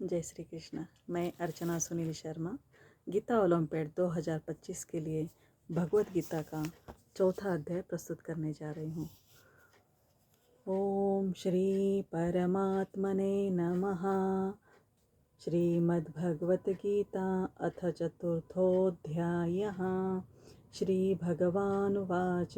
जय श्री कृष्ण। मैं अर्चना सुनील शर्मा गीता ओलंपियाड 2025 के लिए भगवत गीता का चौथा अध्याय प्रस्तुत करने जा रही हूँ। ओम श्री परमात्मने नमः। श्रीमद्भगवत गीता अथ चतुर्थोऽध्यायः। श्रीभगवानुवाच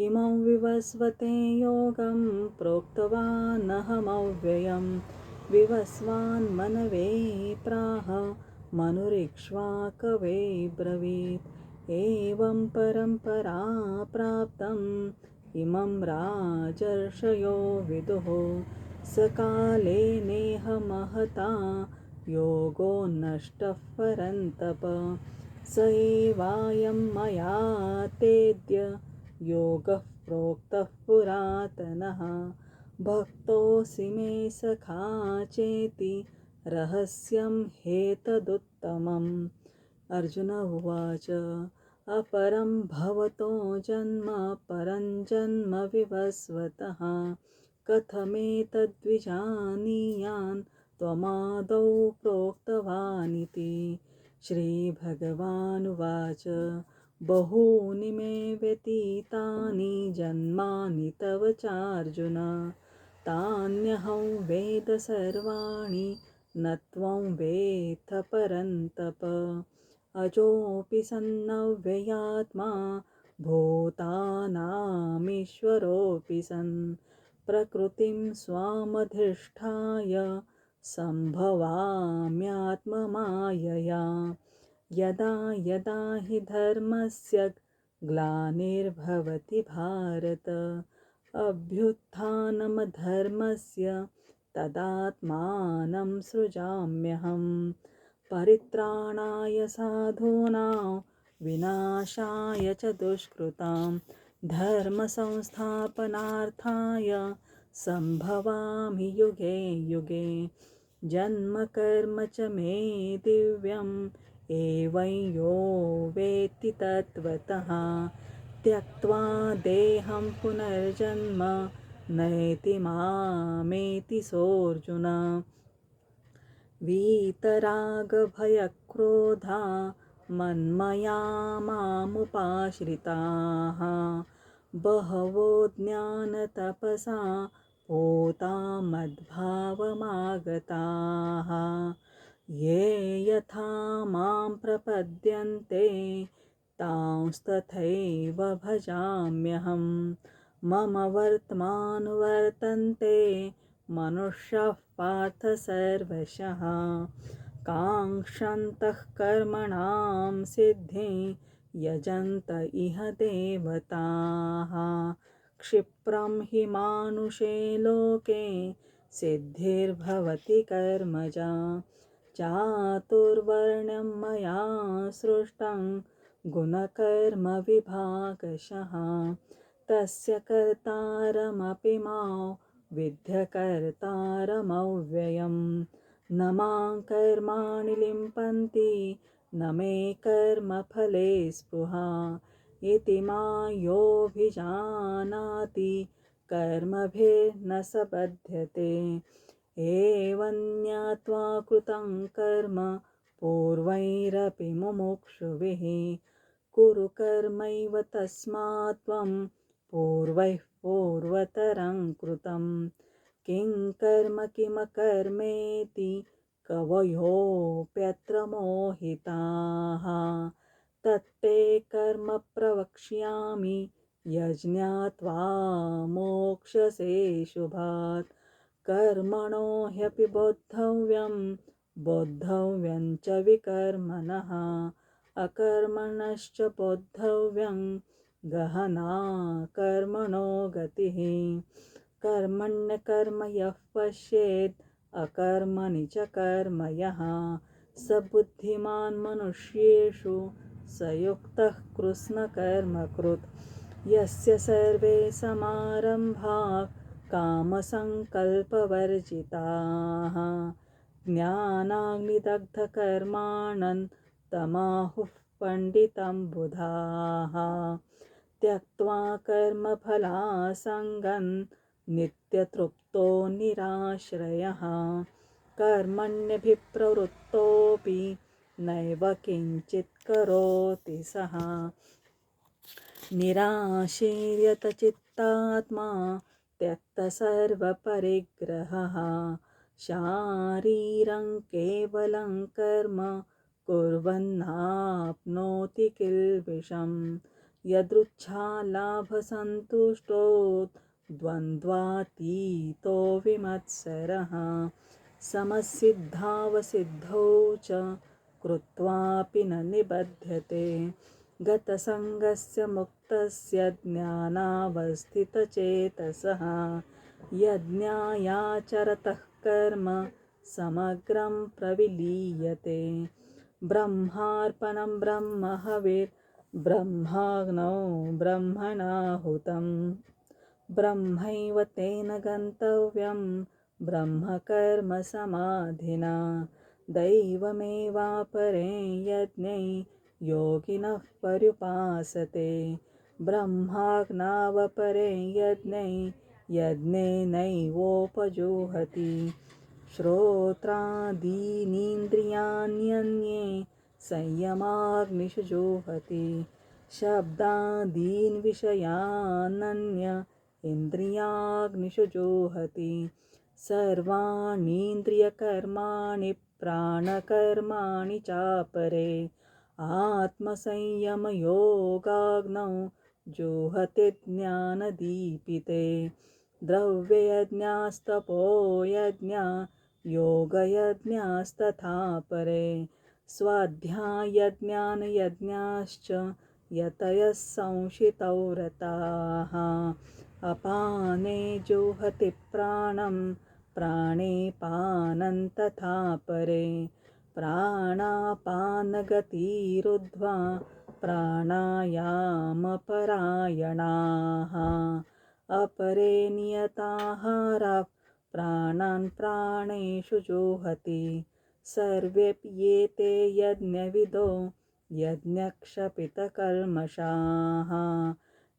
इमं विवस्वते योगं प्रोक्तवानहमव्ययम् विवस्वान् मनवे प्राह मनुरीक्ष्वाकवे ब्रवीत् एवं परम्परा प्राप्तम् इमं राजर्षयो विदुः सकाले नेह महता योगो नष्टः परन्तप स एवायं मया तेद्य योगः प्रोक्तः पुरातनः भक्तोऽसि मे सखा चेति रहस्यं ह्येतदुत्तमम्। अर्जुन उवाच अपरं भवतो जन्म परं जन्म विवस्वतः कथमेतद्विजानीयान् त्वमादौ प्रोक्तवानिति। श्रीभगवानुवाच बहूनि मे व्यतीतानि जन्मानि तव चार्जुन तान्यहं वेद सर्वाणि न त्वं वेत्थ परन्तप अजोऽपि सन्नव्ययात्मा भूतानामीश्वरोऽपि सन् प्रकृतिं स्वामधिष्ठाय सम्भवाम्यात्ममायया यदा यदा हि धर्मस्य ग्लानिर्भवति भारत अभ्युत्थानमधर्मस्य तदात्मानं सृजाम्यहम् परित्राणाय साधूनां विनाशाय च दुष्कृतां धर्मसंस्थापनार्थाय सम्भवामि युगे युगे जन्म कर्म च मे दिव्यम् एवं यो वेत्ति तत्त्वतः त्यक्त्वा देहं पुनर्जन्म नयति मामेति सोऽर्जुन वीतरागभयक्रोधा मन्मया मामुपाश्रिताः बहवो ज्ञानतपसा पूता मद्भावमागताः ये यथा मां प्रपद्यन्ते तांस्तथैव भजाम्यहम् मम वर्त्मानुवर्तन्ते मनुष्याः पार्थ सर्वशः काङ्क्षन्तः कर्मणां सिद्धिं यजन्त इह देवताः क्षिप्रं हि मानुषे लोके सिद्धिर्भवति कर्मजा चातुर्वर्ण्यं मया सृष्टं गुणकर्मविभागशः तस्य कर्तारमपि मां विद्यकर्तारमव्ययम् न मां कर्माणि लिम्पन्ति न मे कर्मफले स्पृहा इति मायोऽभिजानाति कर्मभिर्न स बध्यते एवं ज्ञात्वा कृतं कर्म पूर्वैरपि मुमुक्षुभिः कुरु कर्मैव तस्मात् त्वं पूर्वैः पूर्वतरं कृतं किं कर्म किमकर्मेति कवयोऽप्यत्र मोहिताः तत्ते कर्म प्रवक्ष्यामि यज्ञात्वा मोक्ष्यसे शुभात् कर्मणो ह्यपि बोद्धव्यं च विकर्मणः अकर्मणश्च बोद्धव्यं गहना कर्मणो गतिः कर्मण्यकर्म यः पश्येत् अकर्मणि च कर्म यः स बुद्धिमान् मनुष्येषु स युक्तः कृत्स्नकर्मकृत् यस्य सर्वे समारम्भाः कामसङ्कल्पवर्जिताः ज्ञानाग्निदग्धकर्माणं तमाहुः पण्डितं बुधाः त्यक्त्वा कर्मफलासङ्गं नित्यतृप्तो निराश्रयः कर्मण्यभिप्रवृत्तोऽपि नैव किञ्चित् करोति सः। निराशीर्यतचित्तात्मा त्यक्तसर्वपरिग्रहः शारीरं केवलं कर्म कुर्वन्नाप्नोति किल्बिषम्। यदृच्छालाभसन्तुष्टो द्वन्द्वातीतो विमत्सरः समसिद्धावसिद्धौ च कृत्वापि न निबध्यते। गतसङ्गस्य मुक्तस्य ज्ञानावस्थितचेतसः यज्ञायाचरतः कर्म समग्रं प्रविलीयते। ब्रह्मार्पणं ब्रह्महविर्ब्रह्माग्नौ ब्रह्मणाहुतं ब्रह्मैव तेन गन्तव्यं ब्रह्मकर्मसमाधिना। दैवमेवापरे यज्ञै योगिनः पर्युपासते ब्रह्माज्ञावपरे यज्ञै यज्ञेनैवोपजुहति। श्रोत्रादीनीन्द्रियाण्यन्ये संयमाग्निषु जुहति शब्दादीन् विषयानन्य इन्द्रियाग्निषु जुहति। सर्वाणीन्द्रियकर्माणि प्राणकर्माणि चापरे आत्मसंयमयोगाग्नौ जुहति ज्ञानदीपिते। द्रव्ययज्ञास्तपोयज्ञा योगयज्ञास्तथा परे स्वाध्यायज्ञानयज्ञाश्च यतयः संशितौ रताः। अपाने जुहति प्राणं प्राणे पानं तथा परे प्राणापानगतिरुद्ध्वा प्राणायामपरायणाः। अपरे नियताहाराः प्राणान् प्राणेषु जुहति सर्वेऽप्येते यज्ञविदो यज्ञक्षपितकल्मषाः।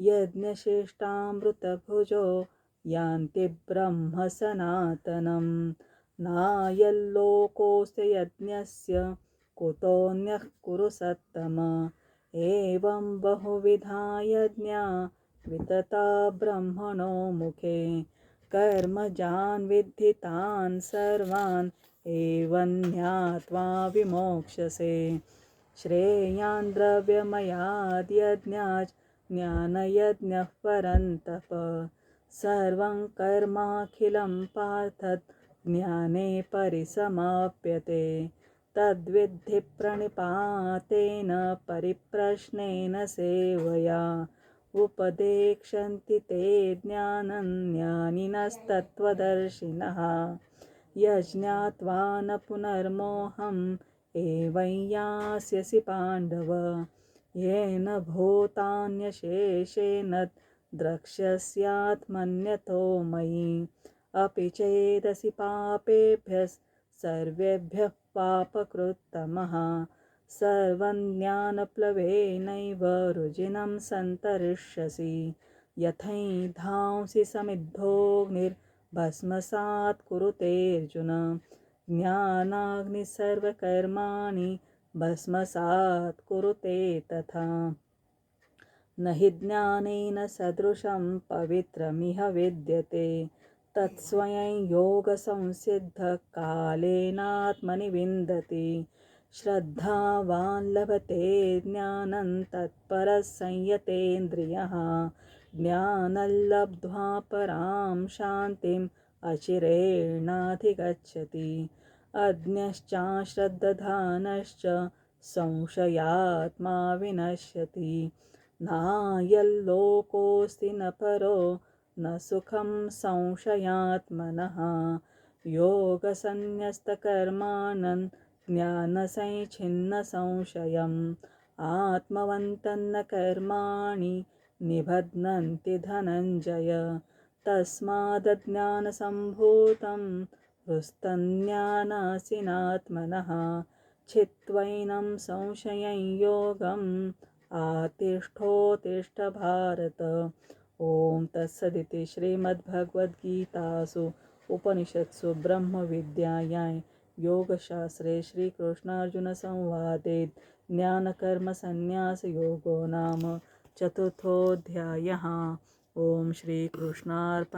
यज्ञशिष्टामृतभुजो यान्ति ब्रह्म सनातनम् नायल्लोकोऽस्य यज्ञस्य कुतोऽन्यः कुरु सत्तम। एवं बहुविधा यज्ञा वितता ब्रह्मणो मुखे कर्मजान् विद्धि तान् सर्वान् एवं ज्ञात्वा विमोक्ष्यसे। श्रेयान् द्रव्यमयाद्यज्ञाच् ज्ञानयज्ञः परन्तप सर्वं कर्माखिलं पार्थत् ज्ञाने परिसमाप्यते। तद्विद्धि प्रणिपातेन परिप्रश्नेन सेवया उपदेक्षन्ति ते ज्ञानं ज्ञानिनस्तत्त्वदर्शिनः। यज्ञात्वा न पुनर्मोहम् एवं यास्यसि पाण्डव येन भूतान्यशेषेण द्रक्ष्यस्यात्मन्यथो मयि। अपि चेदसि पापेभ्यः सर्वेभ्यः पापकृत्तमः सर्वं ज्ञानप्लवेनैव रुजिनं सन्तरिष्यसि। यथैधांसि समिद्धोऽग्निर्भस्मसात् कुरुतेऽर्जुन ज्ञानाग्निः सर्वकर्माणि भस्मसात् कुरुते तथा। न हि ज्ञानेन सदृशं पवित्रमिह विद्यते तत्स्वयं योगसंसिद्धः कालेनात्मनि विन्दति। श्रद्धावान् लभते ज्ञानं तत्परः संयतेन्द्रियः ज्ञानं लब्ध्वा परां शान्तिम् अचिरेणाधिगच्छति। अज्ञश्चाश्रद्दधानश्च संशयात्मा विनश्यति। नायल्लोकोऽस्ति न परो न सुखं संशयात्मनः। योगसन्न्यस्तकर्माणं ज्ञानसंच्छिन्नसंशयम् आत्मवन्तं न कर्माणि निबध्नन्ति धनञ्जय। तस्मादज्ञानसम्भूतं हृस्तं ज्ञानासीनात्मनः छित्त्वैनं संशयं योगम् आतिष्ठोत्तिष्ठ भारत। ओम तत्सदिति श्रीमद्भगवद्गीतासु उपनिषत्सु ब्रह्मविद्यायां योगशास्त्रे श्रीकृष्णार्जुनसंवादे ज्ञानकर्मसन्न्यासयोगो नाम चतुर्थोऽध्यायः। ओम श्रीकृष्णार्पणमस्तु।